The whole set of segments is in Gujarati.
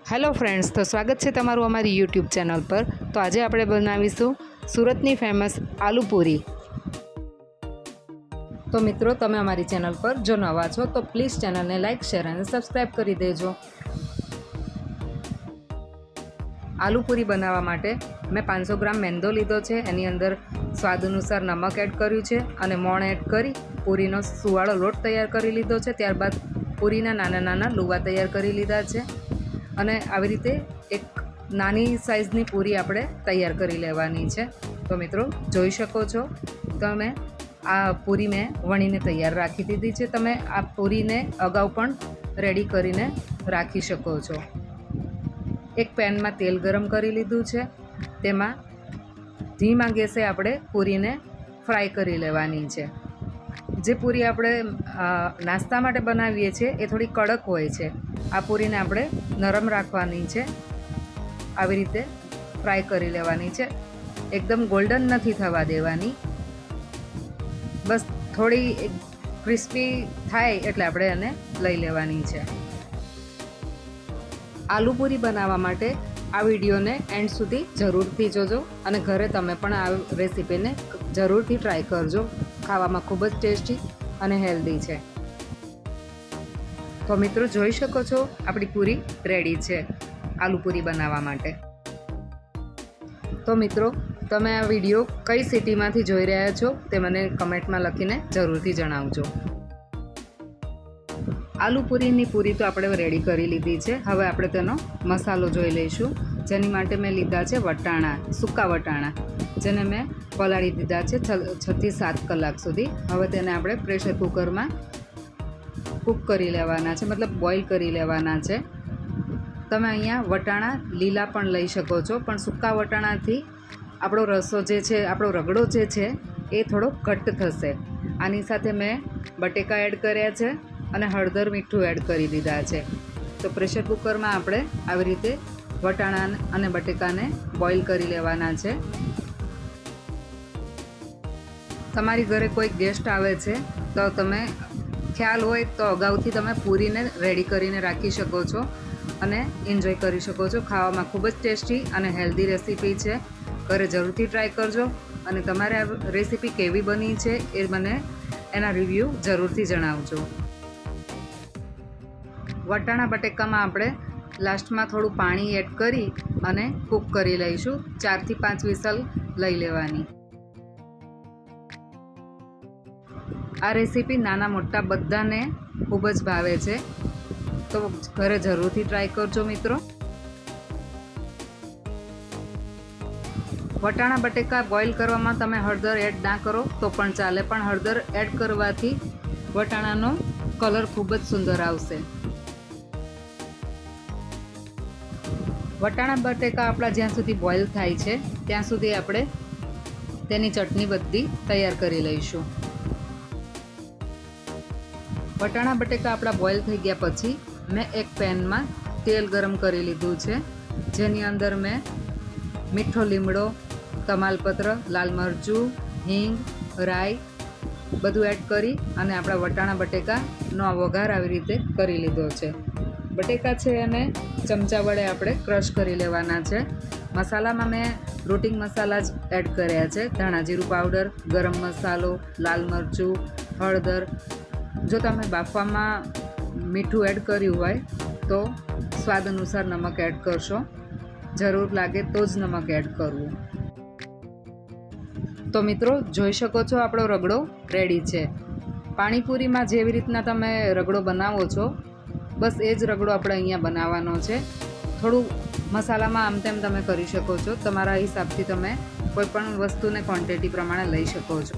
हेलो फ्रेंड्स, तो स्वागत है तमारू अमारी यूट्यूब चैनल पर। तो आज આપણે બનાવીશું સુરતની ફેમસ આલુ પૂરી। તો મિત્રો, તમે અમારી ચેનલ પર જો નવા છો તો પ્લીઝ ચેનલને લાઇક, શેર અને સબસ્ક્રાઇબ કરી દેજો। આલુ પૂરી બનાવવા માટે મેં 500 ગ્રામ મેંદો લીધો છે। એની અંદર સ્વાદ અનુસાર નમક એડ કર્યું છે અને મોણ એડ કરી પૂરીનો સુવાળો લોટ તૈયાર કરી લીધો છે। ત્યારબાદ પૂરીના નાના નાના લુવા તૈયાર કરી લીધા છે અને આવી રીતે એક નાની સાઇઝની પૂરી આપણે તૈયાર કરી લેવાની છે। તો મિત્રો, જોઈ શકો છો તમે આ પૂરી મેં વણીને તૈયાર રાખી દીધી છે। તમે આ પૂરીને અગાઉ પણ રેડી કરીને રાખી શકો છો। એક પેનમાં તેલ ગરમ કરી લીધું છે, તેમાં ધીમા ગેસે આપણે પૂરીને ફ્રાય કરી લેવાની છે। જે પૂરી આપણે નાસ્તા માટે બનાવીએ છીએ એ થોડી કડક હોય છે। આ પૂરીને આપણે નરમ રાખવાની છે, આવી રીતે ફ્રાય કરી લેવાની છે। એકદમ ગોલ્ડન નથી થવા દેવાની, બસ થોડી ક્રિસ્પી થાય એટલે આપણે એને લઈ લેવાની છે। આલુ પૂરી બનાવવા માટે આ વિડીયોને એન્ડ સુધી જરૂરથી જોજો અને ઘરે તમે પણ આ રેસીપીને જરૂરથી ટ્રાય કરજો। ખાવામાં ખૂબ જ ટેસ્ટી અને હેલ્ધી છે। તો મિત્રો, જોઈ શકો છો આપણી પૂરી રેડી છે આલુ પૂરી બનાવવા માટે। તો મિત્રો, તમે આ વિડીયો કઈ સિટીમાંથી જોઈ રહ્યા છો તે મને કમેન્ટમાં લખીને જરૂરથી જણાવજો। આલુ પૂરીની પૂરી તો આપણે રેડી કરી લીધી છે। હવે આપણે તેનો મસાલો જોઈ લઈશું, જેની માટે મેં લીધા છે વટાણા, સૂકા વટાણા, જેને મેં પલાળી દીધા છે 6 થી 7 કલાક સુધી। હવે તેને આપણે પ્રેશર કુકરમાં કૂક કરી લેવાના છે, મતલબ બોઇલ કરી લેવાના છે। તમે અહીંયા વટાણા લીલા પણ લઈ શકો છો, પણ સૂકા વટાણાથી આપણો રસો જે છે, આપણો રગડો જે છે એ થોડો ઘટ્ટ થશે। આની સાથે મેં બટેકા એડ કર્યા છે અને હળદર, મીઠું એડ કરી દીધા છે। તો પ્રેશર કુકરમાં આપણે આવી રીતે વટાણા અને બટેકાને બોઇલ કરી લેવાના છે। તમારી ઘરે કોઈ ગેસ્ટ આવે છે તો તમે ખ્યાલ હોય તો અગાઉથી તમે પૂરીને રેડી કરીને રાખી શકો છો અને એન્જોય કરી શકો છો। ખાવામાં ખૂબ જ ટેસ્ટી અને હેલ્ધી રેસીપી છે, ઘરે જરૂરથી ટ્રાય કરજો અને તમારે આ રેસીપી કેવી બની છે એ મને એના રિવ્યૂ જરૂરથી જણાવજો। વટાણા બટેકામાં આપણે લાસ્ટમાં થોડું પાણી એડ કરી અને કૂક કરી લઈશું। 4 થી 5 વિસલ લઈ લેવાની। આ રેસીપી નાના મોટા બધાને ખૂબ જ ભાવે છે, તો ઘરે જરૂરથી ટ્રાય કરજો મિત્રો। વટાણા બટેકા બોઇલ કરવામાં તમે હળદર એડ ના કરો તો પણ ચાલે, પણ હળદર એડ કરવાથી વટાણાનો કલર ખૂબ જ સુંદર આવશે। વટાણા બટેકા આપણા જ્યાં સુધી બોઇલ થાય છે ત્યાં સુધી આપણે તેની ચટણી બધી તૈયાર કરી લઈશું। વટાણા બટેકા આપણા બોઇલ થઈ ગયા પછી મેં એક પેનમાં તેલ ગરમ કરી લીધું છે, જેની અંદર મેં મીઠો લીમડો, તમાલપત્ર, લાલ મરચું, હિંગ, રાઈ બધું એડ કરી અને આપણા વટાણા બટેકાનો વઘાર આવી રીતે કરી લીધો છે। બટેકા છે એને ચમચા વડે આપણે ક્રશ કરી લેવાના છે। મસાલામાં મેં રૂટિંગ મસાલા જ એડ કર્યા છે, ધાણા જીરું પાવડર, ગરમ મસાલો, લાલ મરચું, હળદર। જો તમે બાફવામાં મીઠું એડ કર્યું હોય તો સ્વાદ અનુસાર નમક એડ કરશો, જરૂર લાગે તો જ નમક એડ કરવું। તો મિત્રો, જોઈ શકો છો આપણો રગડો રેડી છે। પાણીપુરીમાં જેવી રીતના તમે રગડો બનાવો છો બસ એ જ રગડો આપણે અહીંયા બનાવવાનો છે। થોડું મસાલામાં આમ તેમ તમે કરી શકો છો, તમારા હિસાબથી તમે કોઈ પણ વસ્તુને ક્વોન્ટિટી પ્રમાણે લઈ શકો છો।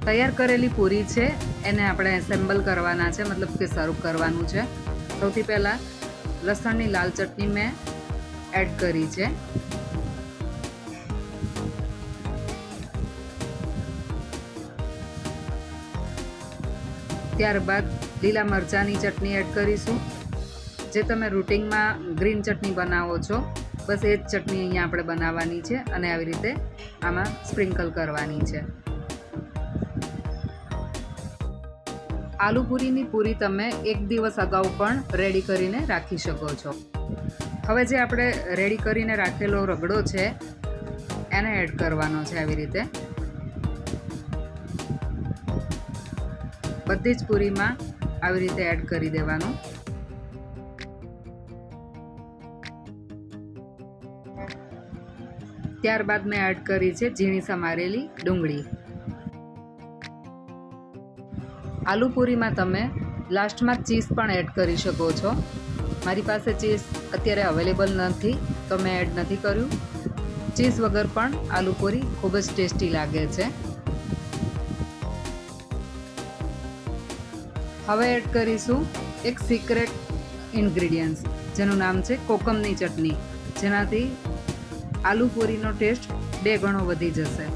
તૈયાર કરેલી પૂરી છે એને આપણે એસેમ્બલ કરવાના છે, મતલબ કે સર્વ કરવાનું છે। સૌથી પહેલાં લસણની લાલ ચટણી મેં એડ કરી છે, ત્યારબાદ લીલા મરચાંની ચટણી એડ કરીશું। જે તમે રૂટિંગમાં ગ્રીન ચટણી બનાવો છો બસ એ જ ચટણી અહીંયા આપણે બનાવવાની છે અને આવી રીતે આમાં સ્પ્રિંકલ કરવાની છે। આલુ પૂરીની પૂરી તમે એક દિવસ અગાઉ પણ રેડી કરીને રાખી શકો છો. હવે જે આપણે રેડી કરીને રાખેલો રગડો છે એને એડ કરવાનો છે. આવી રીતે બધી જ પૂરીમાં આવી રીતે એડ કરી દેવાનું. ત્યારબાદ મેં એડ કરી છે ઝીણી સમારેલી ડુંગળી. આલુ પૂરીમાં તમે લાસ્ટમાં ચીઝ પણ એડ કરી શકો છો. મારી પાસે ચીઝ અત્યારે અવેલેબલ નથી તો મેં એડ નથી કર્યું. ચીઝ વગર પણ આલુ પૂરી ખૂબ જ ટેસ્ટી લાગે છે. હવે એડ કરીશું એક સિક્રેટ ઇન્ગ્રીડિયન્ટ્સ જેનું નામ છે કોકમની ચટણી, જેનાથી આલુ પૂરીનો ટેસ્ટ 2 ગણો વધી જશે.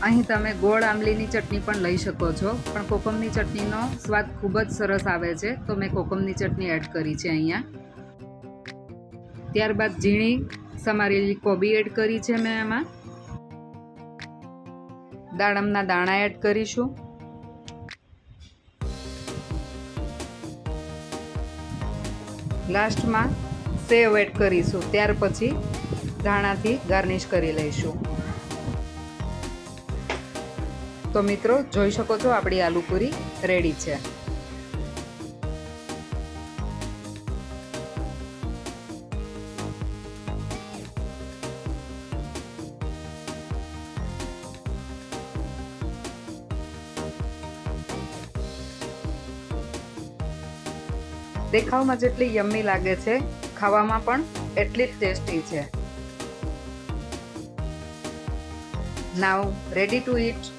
અહીં તમે ગોળ આંબલીની ચટણી પણ લઈ શકો છો, પણ કોકમની ચટણીનો સ્વાદ ખૂબ જ સરસ આવે છે તો મેં કોકમની ચટણી એડ કરી છે અહીંયા. ત્યારબાદ ઝીણી સમારેલી કોબી એડ કરી છે મેં એમાં. દાડમના દાણા એડ કરીશું. લાસ્ટમાં સેવ એડ કરીશું. ત્યાર પછી ધાણાથી ગાર્નિશ કરી લઈશું. તો મિત્રો જોઈ શકો છો આપણી આલુ પૂરી રેડી છે. દેખાવમાં જેટલી યમ્મી લાગે છે, ખાવામાં પણ એટલી જ ટેસ્ટી છે. નાઉ રેડી ટુ ઈટ.